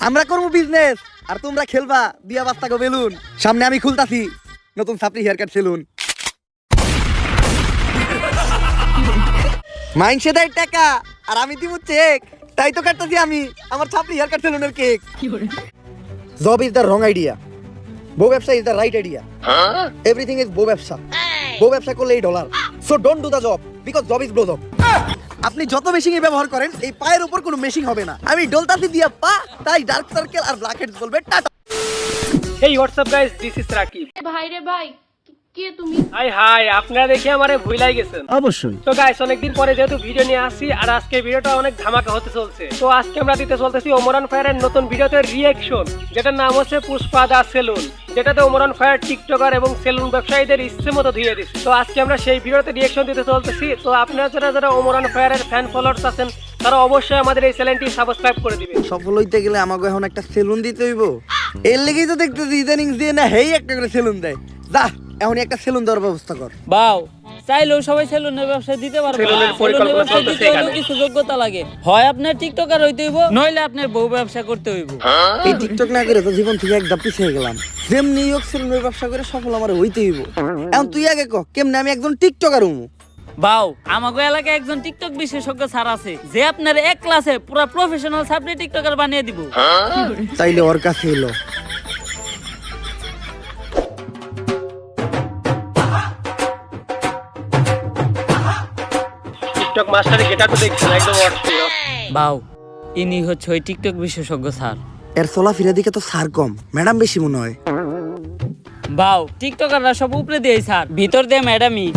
আমরা করবো বিজনেস আর তোমরা খেলবা দিয়া বাস্তা গো বেলুন। সামনে আমি খুলতাছি নতুন ছাপরি হেয়ার কাট সেলুন। মাইনসে দেয় টাকা আর আমি দিব চেক, তাই তো কাটতাছি আমি আমার ছাপরি হেয়ার কাট সেলুনের cake. Job is the wrong idea, বউ ব্যবসা is the right idea. Everything is বউ ব্যবসা, বউ ব্যবসা করলে এই dollar. So don't do the job because job is blow job. আপনি যত মেশিং ব্যবহার করেন এই পায়ের উপর কোনো মেশিং হবে না। আমি ডলতাছি দিয়া পা, তাই ডার্ক সার্কেল আর ব্ল্যাক হেডস বলবে tata. Hey, what's up guys? This is Rakib. ভাই রে ভাই, কে তুমি? হাই আপনারা দেখে আমারে ভুলাই গেছেন অবশ্যই। তো গাইস অনেকদিন পরে যেহেতু ভিডিও নিয়ে আসছি আর আজকে ভিডিওটা অনেক ধামাকা হতে চলছে। তো আজকে আমরা দিতে চলতেছি ওমরান ফায়ারের নতুন ভিডিওতে রিঅ্যাকশন, যেটার নাম হচ্ছে পুষ্পা দা সেলুন, যেটাতে ওমরান ফায়ার টিকটকার এবং সেলুন ব্যবসায়ীদের ইচ্ছে মতো ধুয়ে দিচ্ছে। তো আজকে আমরা সেই ভিডিওতে রিঅ্যাকশন দিতে চলতেছি। তো আপনারা যারা ওমরান ফায়ারের ফ্যান ফলোয়ার্স আছেন তারা অবশ্যই আমাদের এই চ্যানেলটি সাবস্ক্রাইব করে দিবেন। সফল হইতে গেলে আমাকে এখন একটা সেলুন দিতে হইব। এর লেগেই তো দেখতেছি ইদানিং দিয়ে না হেই একটা করে সেলুন দেয়। যা এখনই একটা সেলুন দেওয়ার ব্যবস্থা কর। বাও চাইলেও সবাই সেলুনের ব্যবসা দিতে পারবে না। সেলুনের পরিকল্পনা চলতেছে এখানে। কিছু যোগ্যতা লাগে, হয় আপনার টিকটকার হইতে হইব নইলে আপনার বউ ব্যবসা করতে হইব। এই টিকটক না করে তো জীবন থেকে একদম পিছিয়ে গেলাম। যেমনি হোক সেলুনের ব্যবসা করে সফল আমার হইতে হইব। এখন তুই আগে ক কেমনে আমি একজন টিকটকার হমু। বাও আমাগো এলাকায় একজন টিকটক বিশেষজ্ঞ স্যার আছে যে আপনার এক ক্লাসে পুরো প্রফেশনাল সাবজেক্ট টিকটকার বানিয়ে দিব। তাইলে ওর কাছে এলো। টিকটক মাস্টারের গেটআপ দেখছেন একদম অস্থির। বাও ইনি হচ্ছে ওই টিকটক বিশেষজ্ঞ স্যার। এর চলাফেরা দিকে তো সার কম, ম্যাডাম বেশি মনে হয়। বাও টিকটকাররা সব উপরে দিয়ে স্যার, ভিতর দিয়ে ম্যাডামই।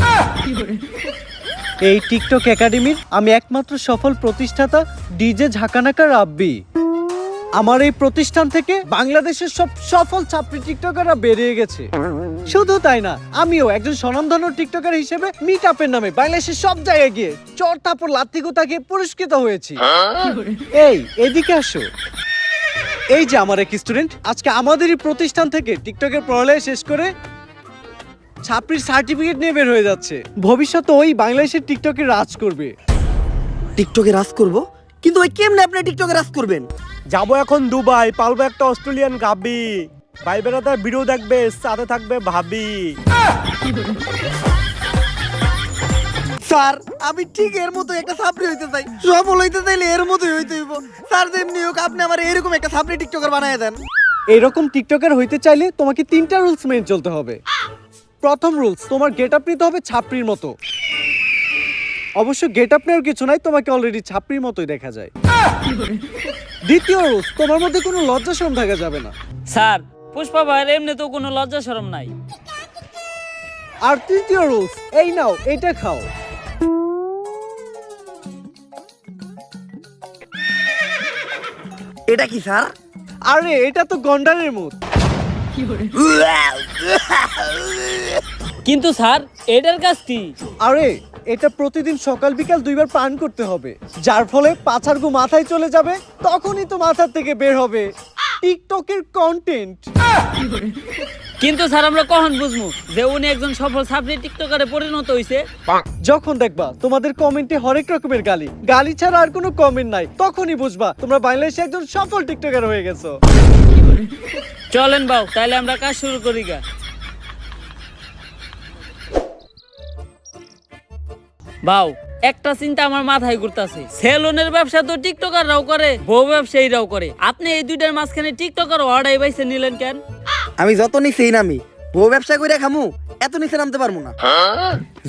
এই টিকটক একাডেমির আমি একমাত্র সফল প্রতিষ্ঠাতা ডিজে ঝাঁকানাকা রাব্বি। আমার এই প্রতিষ্ঠান থেকে বাংলাদেশের সব সফল ছাত্রী টিকটকাররা বেরিয়ে গেছে। শুধু তাই না, আমিও একজন স্বনামধন্য টিকটকার হিসেবে মিট আপের নামে বাংলাদেশের সব জায়গায় গিয়ে চর থাপড় লাত্তি গোতাকে পুরস্কৃত হয়েছি। এই এদিকে আসো। এই যে আমার এক স্টুডেন্ট আজকে আমাদেরই প্রতিষ্ঠান থেকে টিকটকের পড়ালেখা শেষ করে ছাত্রীর সার্টিফিকেট নিয়ে বের হয়ে যাচ্ছে। ভবিষ্যতে ওই বাংলাদেশের টিকটকে রাজ করবে। টিকটকে রাজ করব, কিন্তু ওই কেমনে আপনি টিকটকে রাজ করবেন? যাবো এখন দুবাই, পালবো একটা অস্ট্রেলিয়ান গাবি, ভাই বেড়াদার ভিডিও দেখবে, সাথে থাকবে ভাবি। স্যার আমি ঠিক এর মতো একটা ছাত্রী হইতে চাই, সফল হইতে চাইলে এর মতোই হইতে হইব। স্যার যেমনি হোক আপনি আমার এরকম একটা ছাত্রী টিকটকার বানায় দেন। এইরকম টিকটকার হইতে চাইলে তোমাকে 3টা রুলস মেনে চলতে হবে। প্রথম রুলস, তোমার গেট আপ নিতে হবে ছাপড়ির মতো। অবশ্য গেট আপ নেওয়ার কিছু নাই, তোমাকে অলরেডি ছাপড়ির মতোই দেখা যায়। দ্বিতীয় রুলস, তোমার মধ্যে কোনো লজ্জা শরম থাকা যাবে না। স্যার পুষ্পা ভাইয়ের এমনি তো কোনো লজ্জা শরম নাই। আর তৃতীয় রুলস, এই নাও এটা খাও। এটা কি স্যার? আরে এটা তো গন্ডারের মুখ। কিন্তু স্যার এটার কাজ কি? আরে এটা প্রতিদিন সকাল বিকাল 2বার পান করতে হবে, যার ফলে পাছার গু মাথায় চলে যাবে, তখনই তো মাথার থেকে বের হবে টিকটকের কন্টেন্ট। কিন্তু স্যার আমরা কখন বুঝবো যে উনি একজন সফল সাবজেক্ট টিকটকারে পরিণত হইছে? যখন দেখবা তোমাদের কমেন্টে হরেক রকমের গালি, গালি ছাড়া আর কোনো কমেন্ট নাই, তখনই বুঝবা তোমরা বাংলাদেশে একজন সফল টিকটকার হয়ে গেছো। চলেন বাউ তাহলে আমরা কাজ শুরু করি গা। বাউ একটা চিন্তা আমার মাথায় ঘুরতাছে, সেলুনের ব্যবসা তো টিকটকাররাও করে, বউ ব্যবসায়ীরাও করে, আপনি এই দুইটার মাঝখানে টিকটকার অর্ডার বাইছে নিলেন কেন? আমি যত নিচেই নামি, বউ ব্যবসা করে খামু, এত নিচে নামতে পারবো না।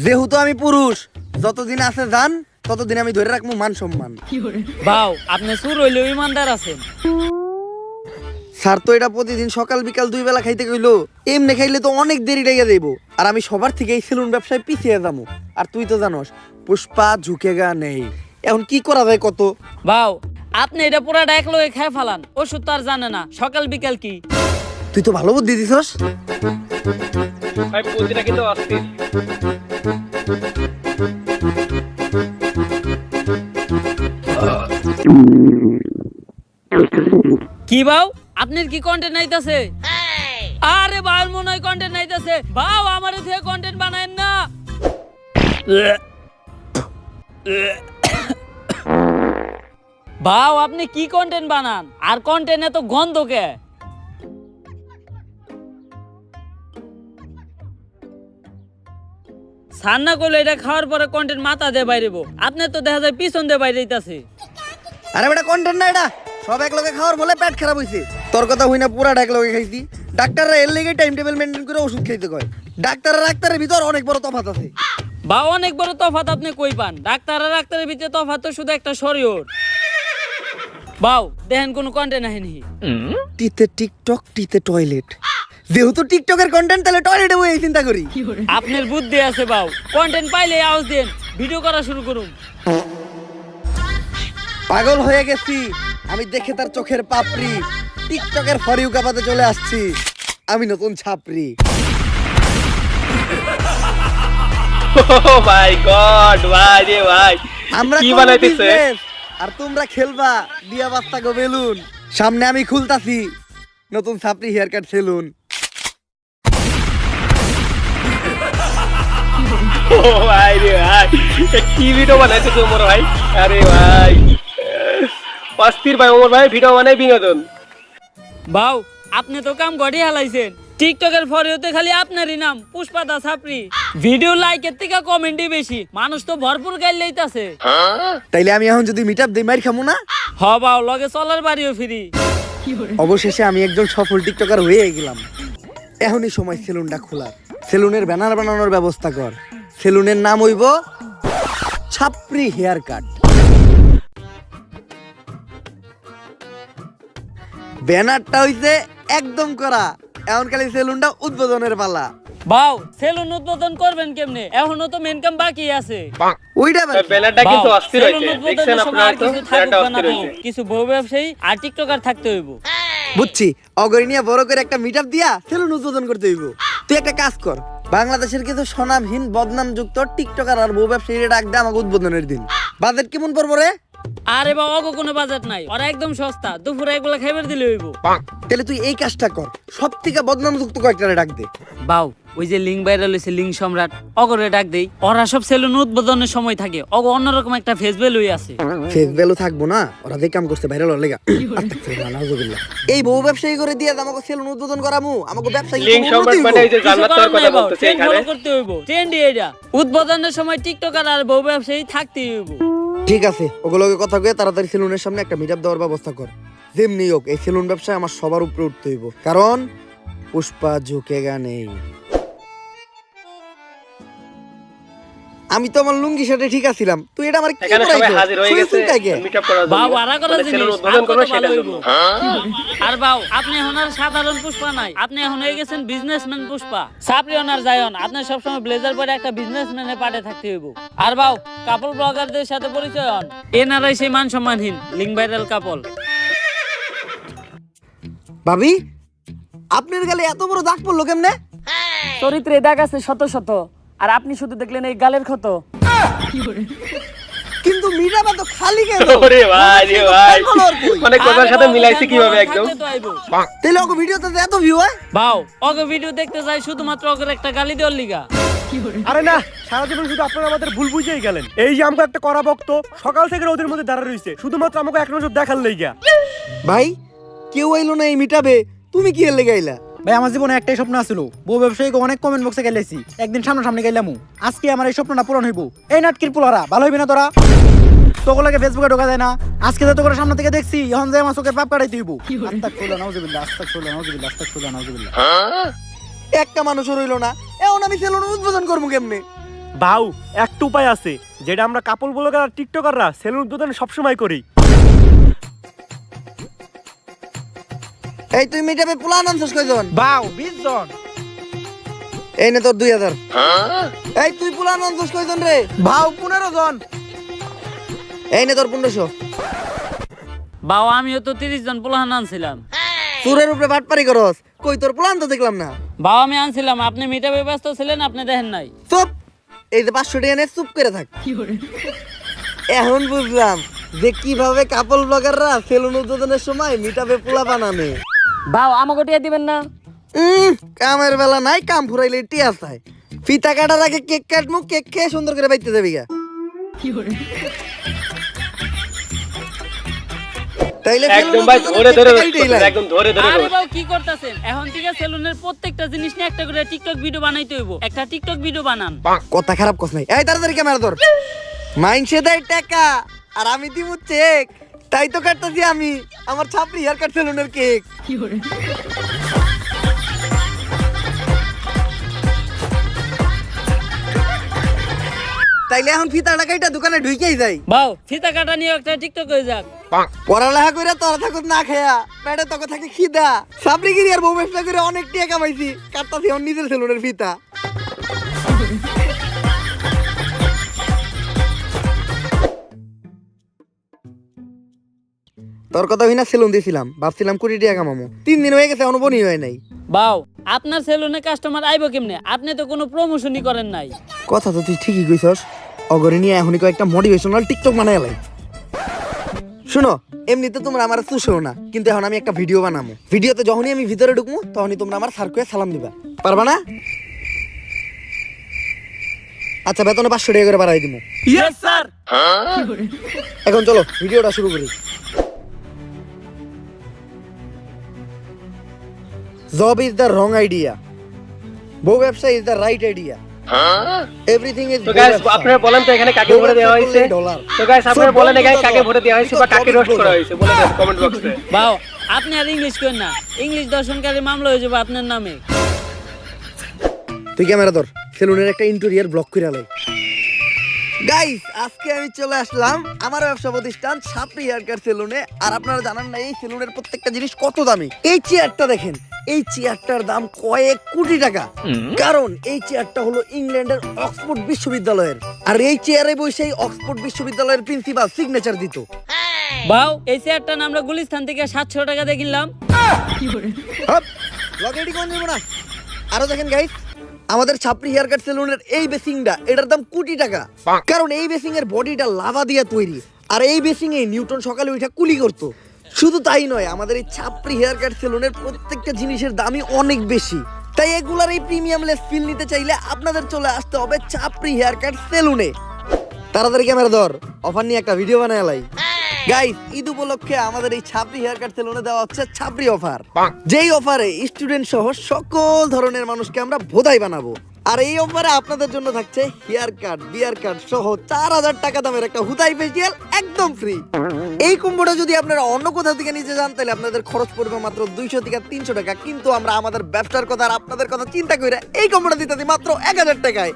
যেহেতু আমি পুরুষ, যতদিন আছে জান ততদিন আমি ধরে রাখবো মান সম্মান। বাউ আপনি সুর হইলেও ইমানদার আছেন। স্যার তো এটা প্রতিদিন সকাল বিকাল 2 বেলা খাইতে কইলো, এমনি খাইলে তো অনেক দেরি লেগে যাইব, আর আমি সবার থেকে এই সেলুন ব্যবসায় পিছিয়ে যাবো। আর তুই তো জানোস পুষ্পা ঝুঁকেগা নেই। এখন কি করা যায় কত? বাউ আপনি এটা পুরাটা এক লগে খেয়ে ফেলান, ওষুধ তো আর জানে না সকাল বিকাল কি। তুই তো ভালো বুদ্ধি দিছস। ভাই বুদ্ধিটা কিন্তু অস্থির। কি বাউ আপনার কি কন্টেন্ট নাইতাছে? আরে বাউর মনে হয় কন্টেন্ট নাইতাছে। বাউ আমারে থেকে কন্টেন্ট বানায়েন না। বাউ আপনি কি কন্টেন্ট বানান আর কন্টেন্ট এত গন্ধ কে? সান্না করলে এটা খাওয়ার পরে কন্টেন্ট মাথা দিয়ে বাইরেবো, আপনার তো দেখা যায় পিছন দিয়ে বাইরে যাইতাছে। আরে বেটা কন্টেন্ট না এটা, সব এক লগে খাওয়ার বলে পেট খারাপ হইছে। তোর কথা হই না, পুরা এক লগে খাইছি। ডাক্তাররা এর লেগে টাইম টেবিল মেইনটেইন করে ওষুধ খাইতে কয়। ডাক্তারের ভিতর অনেক বড় তফাৎ আছে। বা অনেক বড় তফাৎ আপনি কই পান? ডাক্তার আর ডাক্তারের ভিতরে তফাৎ তো শুধু একটা শরীর। বাউ দেখেন কোন কন্টেন্ট আহেনি। টিতে টিকটক, টিতে টয়লেট। যেহেতু টিকটকের কন্টেন্ট, তাহলে টয়লেটে বই চিন্তা করি। আপনার বুদ্ধি আছে বাউ, কন্টেন্ট পাইলে আওয়াজ দেন, ভিডিও করা শুরু করুন। পাগল হয়ে গেছি আমি দেখে তার চোখের পাপড়ি। টিকটকের ফর ইউ কাপাতে চলে আসছি আমি নতুন ছাপরি। ও মাই গড ভাই রে ভাই, আমরা কি করবো বানাইতেছে? business, আর তোমরা খেলবা দিয়া বাস্তা গো বেলুন। সামনে আমি খুলতাছি নতুন ছাপরি হেয়ার কাট সেলুন। ও ভাই রে ভাই, এ কি ভিডিও বানাইতেছে ওমর ভাই? আরে ভাই অস্থির ভাই, ওমর ভাই ভিডিও বানাই বিনোদন। বাউ আপনি তো কাম গড়ি হালাইছেন। টিকটকের ফরিওতে খালি আপনারই নাম পুষ্পা দা ছাপরি। ভিডিও লাইকের থেকে কমেন্টই বেশি, মানুষ তো ভরপুর গাইল লইতাছে। তাইলে আমি এখন যদি মিট আপ দিই মাইর খামু না? হ বাউ লগে চলার বাড়িও ফ্রি। অবশেষে আমি একজন সফল টিকটকার হয়ে গেলাম। এখনই সময় সেলুনটা খোলার। সেলুনের ব্যানার বানানোর ব্যবস্থা কর। সেলুনের নাম হইব ছাপরি হেয়ার কাট। ব্যানারটা হইছে একদম করা, এখন খালি সেলুনটা উদ্বোধনের পালা। বাউ সেলুন উদ্বোধন করবেন কেমনে? এখনো তো মেন কাম বাকি আছে। ওইটা আবার কি? ব্যানারটা কিন্তু বাউ, অস্থির সেলুন হইছে, উদ্বোধনের দেখছেন সময় আপনারা আর তো? কিছু ব্যানারটা থাকুক বা না অস্থির হইছে। থাকুক, কিছু বউ ব্যবসায়ী আর টিকটকার থাকতে হইব। বুঝছি, অগরি নিয়ে বড় করে একটা মিট আপ দিয়া সেলুন উদ্বোধন করতে হইব। তুই একটা কাজ কর, বাংলাদেশের কিছু স্বনামহীন বদনামযুক্ত টিকটকার আর বউ ব্যবসায়ীরা ডাক দে আমাকে উদ্বোধনের দিন। বাজেট কেমন পড়বো রে? আরে বাবা অগো কোনো বাজেট নাই, ওরা একদম সস্তা, দুপুরে একবেলা খাইবার দিলে হইব। তাহলে তুই এই কাজটা কর, সব থেকে বদনামযুক্ত কয়েকটা ডাক দে। বাউ ওই যে লিঙ্ক ভাইরাল হইছে, লিঙ্ক সম্রাট, অগরে ডাক দেই। ওরা সব সেলুন উদ্বোধনের সময় থাকে, অগ অন্যরকম একটা ফেস ভ্যালু আছে। ফেস ভ্যালু থাকবো না, ওরা যে কাম করছে ভাইরাল হওয়ার লেগা। এই বউ ব্যবসায়ী করে দিয়ে আমাকে সেলুন উদ্বোধন করামু, আমাকে ব্যবসায়ী লিঙ্ক সম্রাট মানে এই যে জান্নাত তোর কথা বলতেছে এখানে। ফলো করতে হইব, ট্রেন্ডি এটা। উদ্বোধনের সময় টিকটকার আর বউ ব্যবসায়ী থাকতেই হইব। ঠিক আছে, ওগুলোকে কথা কয়ে তাড়াতাড়ি সেলুনের সামনে একটা মিট আপ দেওয়ার ব্যবস্থা কর। যেমনি হোক এই সেলুন ব্যবসায় আমার সবার উপরে উঠতে হইব, কারণ পুষ্পা ঝুঁকেগা নেই। আমি তো আমার লুঙ্গি শার্টে ঠিক আছিলাম, তুই এটা আমার কি এখানে সবাই করাইছো? হাজির হয়ে শুয়ে গেছে শুয়ে কাকে? মিটআপ করার জন্য। বাউ আরা করার মানে জিনিস সেলুন আর উদ্বোধন কত করবে ভালো সেটার হইব। জন্য। আর বাউ আপনি এখন আর সাধারণ পুষ্পা নাই, আপনি এখন হয়ে গেছেন বিজনেসম্যান পুষ্পা। সাপরি অনার যায়ন, আপনি সবসময় ব্লেজার পরে একটা বিজনেসম্যানের পাটে থাকতে হইব। আর বাউ কাপল ব্লগারদের সাথে পরিচয় হন, এনারাই সেই মান সম্মানহীন লিঙ্ক ভাইরাল কাপল। ভাবি, আপনার গালে এত বড় দাগ পড়লো কেমনে? চরিত্রে দাগ আছে শত শত, আর আপনি শুধু দেখলেন এই গালের ক্ষত। কিন্তু মিটাবা তো খালি কেন? ওরে ভাই রে ভাই, মানে কথার সাথে আরে বাউ, মিলাইছে কিভাবে থাকলে একদম। তো আইবো। তাহলে ওকে ভিডিওতে এত ভিউ হয়? বাউ ওকে ভিডিও দেখতে যাই শুধুমাত্র ওকে একটা গালি দেওয়ার লিগা। আরে না, সারা জীবন শুধু আপনারা আমাদের ভুল বুঝেই গেলেন। এই যে আমাকে একটা করা ভক্ত সকাল থেকে ওদের মধ্যে দাঁড়া রয়েছে শুধুমাত্র আমাকে এক নজর দেখার লেগা। ভাই কেউ আইলো না এই মিটাবে, তুমি কি এর লেগে আইলা? ভাই আমার জীবনে একটাই স্বপ্ন আছিল, বউ ব্যবসায়ীকে অনেক কমেন্ট বক্সে গেলেছি, একদিন সামনাসামনি গেলাম। আজকে আমার এই স্বপ্নটা পূরণ হইব। এই নাটকির পোলারা ভালো হইবি না তোরা? তোগুলোকে ফেসবুকে ঢোকা যায় না, আজকে তো তোকে সামনে থেকে দেখছি, এখন যে আমার চোখের পাপ কাটাইতে হইব। আস্তাগফিরুল্লাহ, নাউজুবিল্লাহ, আস্তাগফিরুল্লাহ, নাউজুবিল্লাহ, আস্তাগফিরুল্লাহ, নাউজুবিল্লাহ। একটা মানুষও রইলো না, এখন আমি সেলুন উদ্বোধন করবো কেমনে? বাউ একটা উপায় আছে, যেটা আমরা কাপল ব্লগার আর টিকটকাররা সেলুন উদ্বোধন সবসময় করি। এই তুই মিটাবে পোলা আনছস কয়জন? বাউ 20 জন। এই নে তোর 2000। এই তুই পোলা আনছস কয়জন রে? ভাও 15 জন। এই নে তোর 1500। বাউ আমিও তো 30 জন পোলাহান আনছিলাম। চুরের উপরে বাটপারি করস, কই তোর পোলান তো দেখলাম না। বাউ আমি আনছিলাম, আপনি মিটাবে ব্যস্ত ছিলেন, আপনি দেখেন নাই। চুপ, এই যে 500 টাকা নে, চুপ করে থাক। এখন বুঝলাম যে কিভাবে কাপল ব্লগাররা সেলুন উদ্বোধনের সময় মিটাবে পোলা বানানে। বাউ আমাকে টিয়া দিবেন না? কামের বেলা নাই, কাম ফুরাইলে টিয়া চাই। ফিতা কাটার আগে কেক কাটমু, কেক খেয়ে সুন্দর করে বাইতে যাবি গা। তাইলে একদম ভাই ধরে ধরে roast করতেছে, একদম ধরে ধরে আরে roast। বাবু কি করতেছেন এখন থেকে সেলুনের প্রত্যেকটা জিনিস নিয়ে একটা করে টিকটক ভিডিও বানাইতে হইব একটা টিকটক ভিডিও বানান কথা খারাপ কস নাই। এই তাড়াতাড়ি ক্যামেরা ধর। মাইনসে দেয় টাকা আর আমি দিব চেক, তাই তো কাটতাছি আমি আমার ছাপড়ি হেয়ার কাট সেলুনের কেক। তাইলে এখন ফিতা টাকাইটা দোকানে ঢুকেই যাই। বাউ ফিতা কাটা নিয়ে একটা টিকটক হয়ে যাক পড়ালেখা করে তোরা থাকুক না খেয়া, পেটে তোকে থাকে খিদা। সাবরিগিরি আর বউ ব্যবসা করে অনেক টাকা কামাইছি, কাটতাছি আমার নিজের সেলুনের ফিতা। তোর কথা হই না সেলুন দিয়েছিলাম, ভাবছিলাম 20 টাকা কামামো, 3 দিন হয়ে গেছে অনুবনই হয় নাই। বাউ আপনার সেলুনে কাস্টমার আইবো কেমনে আপনি তো কোনো প্রমোশনই করেন নাই কথা তো তুই ঠিকই কইছস, অগরে নিয়ে এখনই কয়েকটা মোটিভেশনাল টিকটক বানায় লাই। শুনো, এমনিতে তোমরা আমার চুষো না, কিন্তু এখন আমি একটা ভিডিও বানাবো। ভিডিওতে যখনই আমি ভিতরে ঢুকবো তখনই তোমরা আমার স্যার কয়ে সালাম দিবা, পারবা না? আচ্ছা, বেতনে 500 টাকা করে বাড়াই দিবো। Yes sir. এখন চলো ভিডিওটা শুরু করি। Job is the wrong idea. বউ ব্যবসা is the right idea. Everything is তো গাইস আপনারা বলেন তো এখানে কাকে ভোট দেওয়া হয়েছে? তো গাইস আপনারা বলেন এখানে কাকে ভোট দেওয়া হয়েছে বা কাকে রোস্ট করা হয়েছে, বলে দেন কমেন্ট বক্সে। বাউ আপনি আর ইংলিশ করেন না, ইংলিশ দর্শনকারী মামলা হয়ে যাবে আপনার নামে তুই ক্যামেরা ধর, সেলুনের একটা ইন্টেরিয়র ব্লক করে লাই। গাইস আজকে আমি চলে আসলাম আমার ব্যবসা প্রতিষ্ঠান সাপড়ি হেয়ার কাট সেলুনে। আর আপনারা জানেন না এই সেলুনের প্রত্যেকটা জিনিস কত দামি। এই চেয়ারটা দেখেন, এই চেয়ারটার দাম কয়েক কোটি টাকা, কারণ এই চেয়ারটা হলো ইংল্যান্ডের অক্সফোর্ড বিশ্ববিদ্যালয়ের। আর এই চেয়ারে বসে অক্সফোর্ড বিশ্ববিদ্যালয়ের প্রিন্সিপাল সিগনেচার দিত। বাউ এই চেয়ারটা আমরা গুলিস্তান থেকে 700 টাকা দিয়ে কিনলাম লগেডি কোন নেব না। আরো দেখেন গাইস, আমাদের ছাপড়ি হেয়ার কাট সেলুনের এই বেসিংটা, এটার দাম কোটি টাকা, কারণ এই বেসিং এর বডিটা লাভা দিয়ে তৈরি। আর এই বেসিং এ নিউটন সকালে উঠে কুলি করতো। শুধু তাই নয়, আমাদের এই ছাপড়ি হেয়ার কাট সেলুনের প্রত্যেকটা জিনিসের দামই অনেক বেশি। তাই এগুলার এই প্রিমিয়াম লেস ফিল নিতে চাইলে আপনাদের চলে আসতে হবে ছাপড়ি হেয়ার কাট সেলুনে। তাড়াতাড়ি ক্যামেরা ধর, অফার নিয়ে একটা ভিডিও বানায় লাই। গাইস ঈদ উপলক্ষে আমাদের এই ছাপড়ি হেয়ার কাট সেলুনে দেওয়া হচ্ছে ছাপড়ি অফার, যেই অফারে স্টুডেন্ট সহ সকল ধরনের মানুষকে আমরা ভোদাই বানাবো। আর এই অফারে আপনাদের জন্য থাকছে হেয়ার কাট, বিয়ার কাট সহ 4000 টাকা দামের একটা হুদাই ফেসিয়াল একদম ফ্রি। এই কম্বোটা যদি আপনারা অন্য কোথাও থেকে নিতে যান তাহলে আপনাদের খরচ পড়বে মাত্র 200 থেকে 300 টাকা, কিন্তু আমরা আমাদের ব্যবসার কথা আর আপনাদের কথা চিন্তা করে এই কম্বোটা দিতে দিই মাত্র 1000 টাকায়।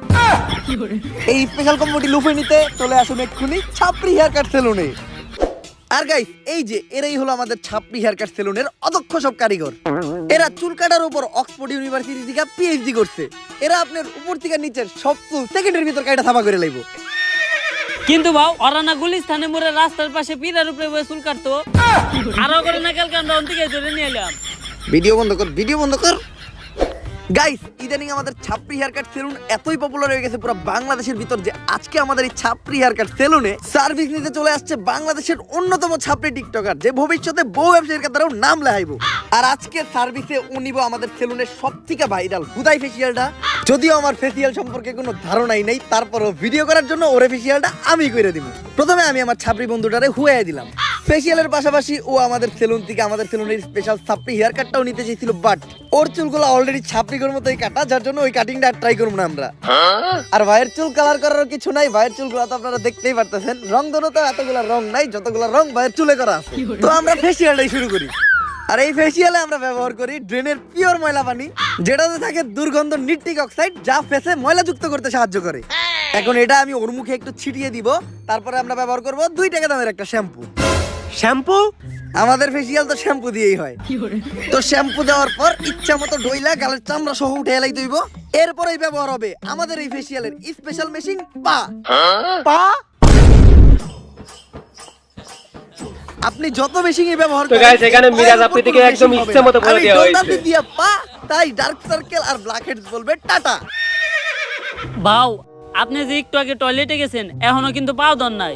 এই স্পেশাল কম্বোটি লুফে নিতে চলে আসুন এক্ষুনি ছাপড়ি হেয়ার কাট সেলুনে। আর গাইস এই যে এরাই হলো আমাদের ছাপড়ি হেয়ার কাট সেলুনের অদক্ষ সব কারিগর। এরা চুল কাটার উপর অক্সফোর্ড ইউনিভার্সিটি থেকে পিএইচডি করছে। এরা আপনার উপর থেকে নিচের সব চুল সেকেন্ডের ভিতর কাটা থাবা করে লাইবো। কিন্তু বাউ ওরা না গুলিস্তানে মোড়ে রাস্তার পাশে পিলার উপরে বসে চুল কাটতো, আরো করে না কালকে আমরা অন্তিকে ধরে নিয়ে এলাম। ভিডিও বন্ধ কর, ভিডিও বন্ধ কর। গাইস ইদানিং আমাদের ছাপড়ি হেয়ার কাট সেলুন এতই পপুলার হয়ে গেছে পুরো বাংলাদেশের ভিতর যে আজকে আমাদের এই ছাপড়ি হেয়ার কাট সেলুনে সার্ভিস নিতে চলে আসছে বাংলাদেশের অন্যতম ছাপড়ি টিকটকার, যে ভবিষ্যতে বউ ব্যবসায়ীর কাতারেও নাম লেখাইবো। আর আজকে সার্ভিসে উনিব আমাদের সেলুনের সবথেকে ভাইরাল হুদাই ফেসিয়ালটা। যদিও আমার ফেসিয়াল সম্পর্কে কোনো ধারণাই নেই, তারপরও ভিডিও করার জন্য ওরে ফেসিয়ালটা আমি করে দিব। প্রথমে আমি আমার ছাপড়ি বন্ধুটারে হুয়াই দিলাম। ফেসিয়ালের পাশাপাশি ও আমাদের সেলুন থেকে আমাদের সেলুনের স্পেশাল ছাপড়ি হেয়ার কাটটাও নিতে চেয়েছিল, বাট ওর চুলগুলো অলরেডি ছাপড়ির মতোই কাটা, যার জন্য ওই কাটিংটা ট্রাই করবো না আমরা। আর ভাইয়ের চুল কালার করার কিছু নাই, ভাইয়ের চুলগুলো তো আপনারা দেখতেই পারতেছেন, রং ধরতে এতগুলা রং নাই, যতগুলা রং ভাইয়ের চুলে করা আছে। তো আমরা ফেসিয়ালটাই শুরু করি। আর এই ফেসিয়ালে আমরা ব্যবহার করি ড্রেনের পিওর ময়লা পানি, যেটাতে থাকে দুর্গন্ধ নিট্রিক অক্সাইড, যা ফেসে ময়লা যুক্ত করতে সাহায্য করে। এখন এটা আমি ওর মুখে একটু ছিটিয়ে দিব, তারপরে আমরা ব্যবহার করব 2 টাকা দামের একটা শ্যাম্পু। শ্যাম্পু? আমাদের ফেসিয়াল তো শ্যাম্পু দিয়েই হয়। তো শ্যাম্পু দেওয়ার পর ইচ্ছা মতো ডইলা গালের চামড়া সহ উঠে এলাই দইব। এরপরেই ব্যবহার হবে আমাদের এই ফেসিয়ালের স্পেশাল মেশিন পা। পা? আপনি যত মেশিনই ব্যবহার তো guys, এখানে মিরাজ আপনি থেকে একদম ইচ্ছা মতো বলে দেওয়া হয়েছে। আমি দিয়া পা, তাই ডার্ক সার্কেল আর ব্ল্যাক হেডস বলবে টাটা। বাউ আপনি যে একটু আগে টয়লেটে গেছেন এখনো কিন্তু পাও দন নাই।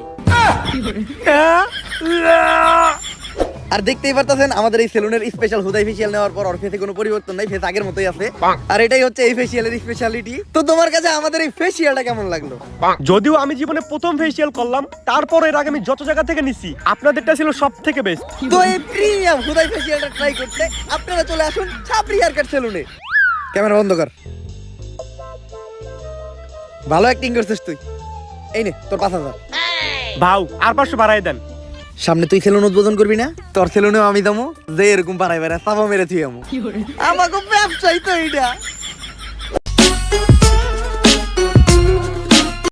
আর দেখতেই পারতেছেন আমাদের এই সেলুনের স্পেশাল হুদাই ফেসিয়াল নেওয়ার পর ওর ফেসে কোনো পরিবর্তন নাই, ফেস আগের মতোই আছে। আর এটাই হচ্ছে এই ফেসিয়ালের স্পেশালিটি। তো তোমার কাছে আমাদের এই ফেসিয়ালটা কেমন লাগলো? যদিও আমি জীবনে প্রথম ফেসিয়াল করলাম, তারপর এর আগে আমি যত জায়গা থেকে নিছি আপনাদেরটা ছিল সব থেকে বেস্ট। তো এই প্রিমিয়াম হুদাই ফেসিয়ালটা ট্রাই করতে আপনারা চলে আসুন ছাপড়ি হেয়ার কাট সেলুনে। ক্যামেরা বন্ধ কর। ভালো অ্যাক্টিং করছিস তুই। এই নে তোর 5,000। ভাও আর 500 বাড়াই দেন। সামনে তুই সেলুন উদ্বোধন করবি না? তোর সেলুনেও আমি দামো যে এরকম পাড়ায় বেড়া চাপা মেরে থুই আমু। আমাকে ব্যবসায়ী তো এইটা।